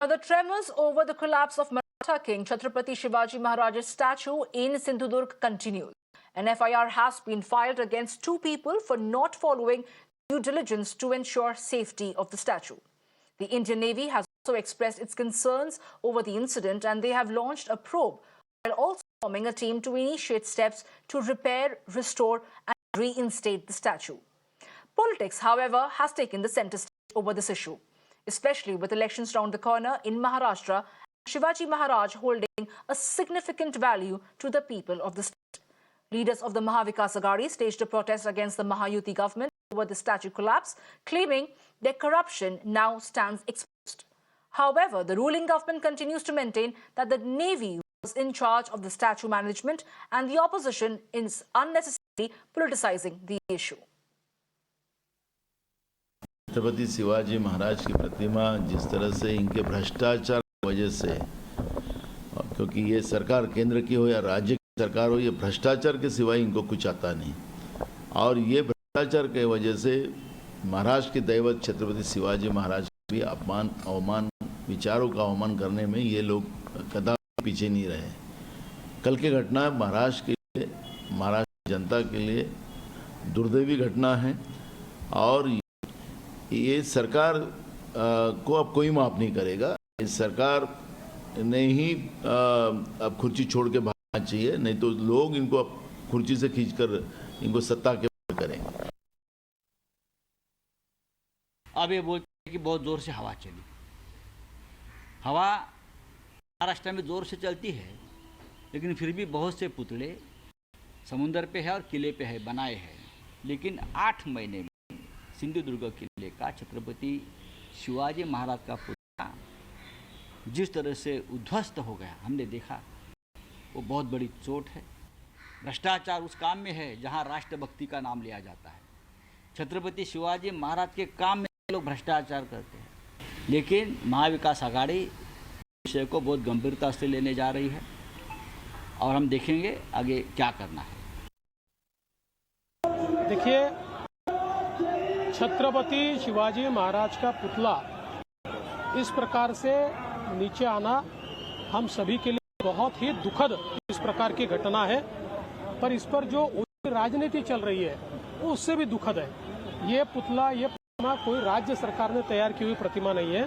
The tremors over the collapse of Maratha King Chhatrapati Shivaji Maharaj's statue in Sindhudurg continues. An FIR has been filed against 2 people for not following due diligence to ensure safety of the statue. The Indian Navy has also expressed its concerns over the incident, and they have launched a probe while also forming a team to initiate steps to repair, restore and reinstate the statue. Politics, however, has taken the centre stage over this issue, especially with elections round the corner in Maharashtra, Shivaji Maharaj holding a significant value to the people of the state. Leaders of the Mahavikas Aghadi staged a protest against the Mahayuti government over the statue collapse, claiming their corruption now stands exposed. However, the ruling government continues to maintain that the Navy was in charge of the statue management and the opposition is unnecessarily politicizing the issue. Chhatrapati Shivaji Maharaj की प्रतिमा जिस तरह से इनके भ्रष्टाचार की वजह से, क्योंकि ये सरकार केंद्र की हो या राज्य की सरकार हो, ये भ्रष्टाचार के सिवाय इनको कुछ आता नहीं, और ये भ्रष्टाचार के वजह से महाराष्ट्र के दैवत छत्रपति शिवाजी महाराज के भी अपमान अवमान विचारों का अवमान करने में ये लोग कदापि पीछे नहीं रहे। कल की घटना महाराष्ट्र के लिए, महाराष्ट्र जनता के लिए दुर्दैवी घटना है, और ये सरकार को अब कोई माफ नहीं करेगा। इस सरकार ने ही अब कुर्सी छोड़ के भागना चाहिए, नहीं तो लोग इनको अब कुर्सी से खींचकर इनको सत्ता के बाहर करेंगे। अब ये बोलते हैं कि बहुत जोर से हवा चली। हवा महाराष्ट्र में जोर से चलती है, लेकिन फिर भी बहुत से पुतले समुंदर पे है और किले पे है, बनाए हैं। लेकिन 8 महीने में सिंधुदुर्ग किले का छत्रपति शिवाजी महाराज का पुतला जिस तरह से उद्ध्वस्त हो गया, हमने देखा, वो बहुत बड़ी चोट है। भ्रष्टाचार उस काम में है जहां राष्ट्रभक्ति का नाम लिया जाता है। छत्रपति शिवाजी महाराज के काम में लोग भ्रष्टाचार करते हैं, लेकिन महाविकास आघाड़ी विषय को बहुत गंभीरता से लेने जा रही है, और हम देखेंगे आगे क्या करना है। देखिए, छत्रपति शिवाजी महाराज का पुतला इस प्रकार से नीचे आना हम सभी के लिए बहुत ही दुखद इस प्रकार की घटना है, पर इस पर जो राजनीति चल रही है वो उससे भी दुखद है। ये पुतला, ये प्रतिमा कोई राज्य सरकार ने तैयार की हुई प्रतिमा नहीं है,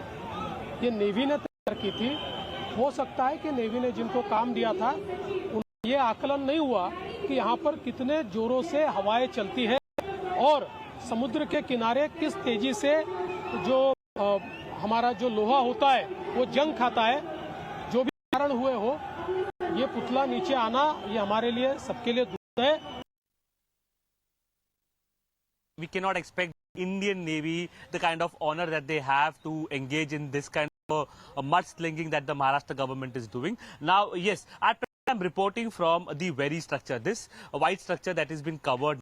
ये नेवी ने तैयार की थी। हो सकता है कि नेवी ने जिनको काम दिया था उन्हें ये आकलन नहीं हुआ कि यहाँ पर कितने जोरों से हवाएं चलती है और समुद्र के किनारे किस तेजी से जो हमारा जो लोहा होता है वो जंग खाता है। जो भी कारण हुए हो, ये पुतला नीचे आना ये हमारे लिए, सबके लिए दुखद है। We cannot expect Indian Navy the kind of honor that they have to engage in this kind of mudslinging that the Maharashtra government is doing. Now, yes, I'm reporting from the very structure, this white structure that has been covered.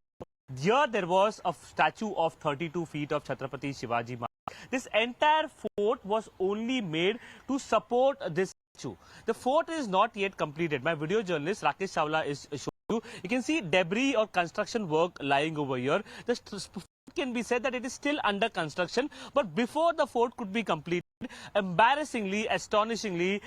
Here there was a statue of 32 feet of Chhatrapati Shivaji Maharaj. This entire fort was only made to support this statue. The fort is not yet completed. My video journalist Rakesh Chawla is showing you. You can see debris or construction work lying over here. The fort can be said that it is still under construction, but before the fort could be completed, embarrassingly, astonishingly,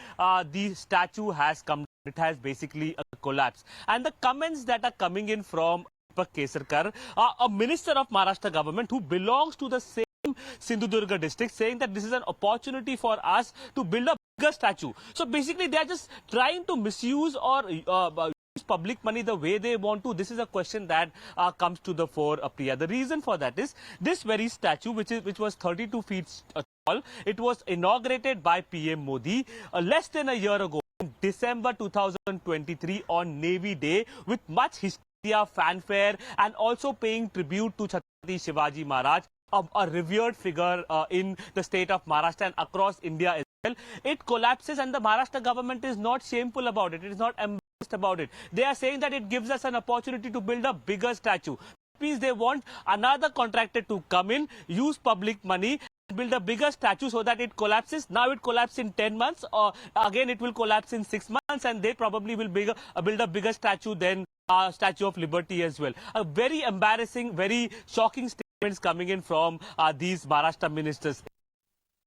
the statue has come. It has basically collapsed. And the comments that are coming in from Kesarkar, a minister of Maharashtra government who belongs to the same Sindhudurga district, saying that this is an opportunity for us to build a bigger statue. So basically they are just trying to misuse or use public money the way they want to. This is a question that comes to the fore, Priya. The reason for that is this very statue, which was 32 feet tall, it was inaugurated by PM Modi less than a year ago, in December 2023 on Navy Day, with much history, fanfare, and also paying tribute to Chhatrapati Shivaji Maharaj, a revered figure in the state of Maharashtra and across India as well. It collapses, and the Maharashtra government is not shameful about it. It is not embarrassed about it. They are saying that it gives us an opportunity to build a bigger statue. That means they want another contractor to come in, use public money, build a bigger statue so that it collapses. Now it collapsed in 10 months, or again it will collapse in 6 months, and they probably will build a bigger statue than Statue of Liberty as well. A very embarrassing, very shocking statements coming in from these Maharashtra ministers.